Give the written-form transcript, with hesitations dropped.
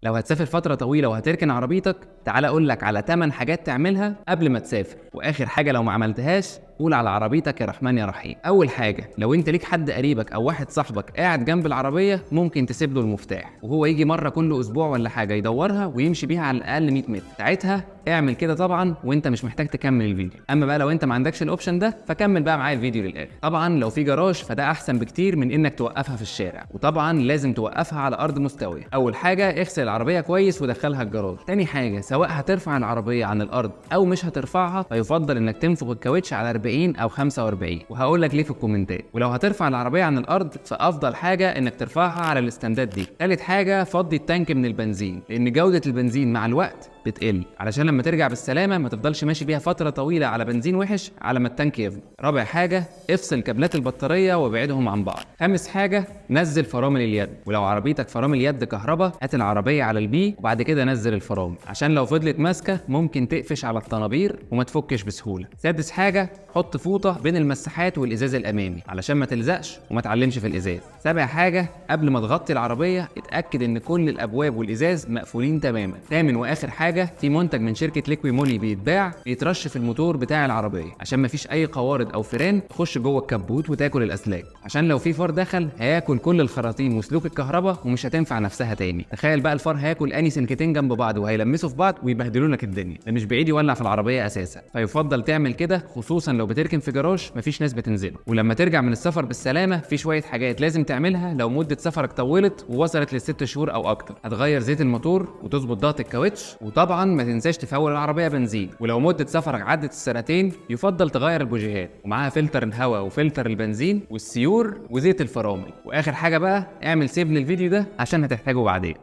لو هتسافر فترة طويلة وهتركن عربيتك، تعال أقول لك على 8 حاجات تعملها قبل ما تسافر، وآخر حاجة لو ما عملتهاش قول على عربيتك يا رحمن يا رحيم. أول حاجة، لو أنت ليك حد قريبك أو واحد صاحبك قاعد جنب العربية ممكن تسيب له المفتاح وهو يجي مرة كل أسبوع ولا حاجة يدورها ويمشي بيها على الأقل 100 متر، ساعتها اعمل كده طبعا وأنت مش محتاج تكمل الفيديو. أما بقى لو أنت ما عندكش الأوبشن ده فكمل بقى معايا الفيديو للآخر. طبعا لو في جراج فده أحسن بكتير من إنك توقفها في الشارع، وطبعا لازم توقفها على أرض مستوية. أول حاجة اغسل العربية كويس ودخلها الجراج. تاني حاجة، سواء هترفع العربية عن الأرض أو مش هترفعها فيفضل إنك تنفخ الكاوتش على 40 أو 45، وهقول لك ليه في الكومنتات. ولو هترفع العربية عن الأرض فأفضل حاجة إنك ترفعها على الاستندات دي. تالت حاجة، فضي التانك من البنزين، لأن جودة البنزين مع الوقت بتقل، علشان لما ترجع بالسلامة ما تفضلش ماشي بيها فترة طويلة على بنزين وحش على ما التانك يفضى. رابع حاجة، افصل كابلات البطارية وابعدهم عن بعض. خامس حاجة، نزل فرامل اليد، ولو عربيتك فرامل يد كهرباء هات العربية على البي وبعد كده نزل الفرامل، عشان لو فضلت ماسكة ممكن تقفش على الطنابير وما تفكش بسهولة. سادس حاجة، حط فوطة بين المساحات والإزاز الأمامي علشان ما تلزقش وما تعلمش في الإزاز. سابع حاجة، قبل ما تغطي العربية اتأكد إن كل الأبواب والإزاز مقفولين تماما. ثامن وآخر حاجة، في منتج من شركة ليكوي مولي بيتباع بيترش في الموتور بتاع العربية عشان مفيش أي قوارض أو فران تخش جوه الكبوت وتاكل الأسلاك، عشان لو في فار دخل هياكل كل الخراطيم وسلوك الكهرباء ومش هتنفع نفسها تاني. تخيل بقى الفار هياكل أني سلكتين جنب بعض وهيلمسوا في بعض ويبهدلوا لك الدنيا، ده مش بعيد يولع في العربية أساسا. فيفضل تعمل كده خصوصا لو بتركن في جراج مفيش ناس بتنزله. ولما ترجع من السفر بالسلامة في شوية حاجات لازم تعملها لو مدة سفرك طولت ووصلت ل6 شهور أو أكتر. هتغير زيت الموتور وتظبط ضغط الكاوتش، وطبعا ما تنساش تفول العربية بنزين. ولو مدة سفرك عدت السنتين يفضل تغير البوجيهات ومعاها فلتر الهواء وفلتر البنزين والسيور وزيت الفرامل. واخر حاجة بقى، اعمل سيف للفيديو ده عشان هتحتاجه بعدين.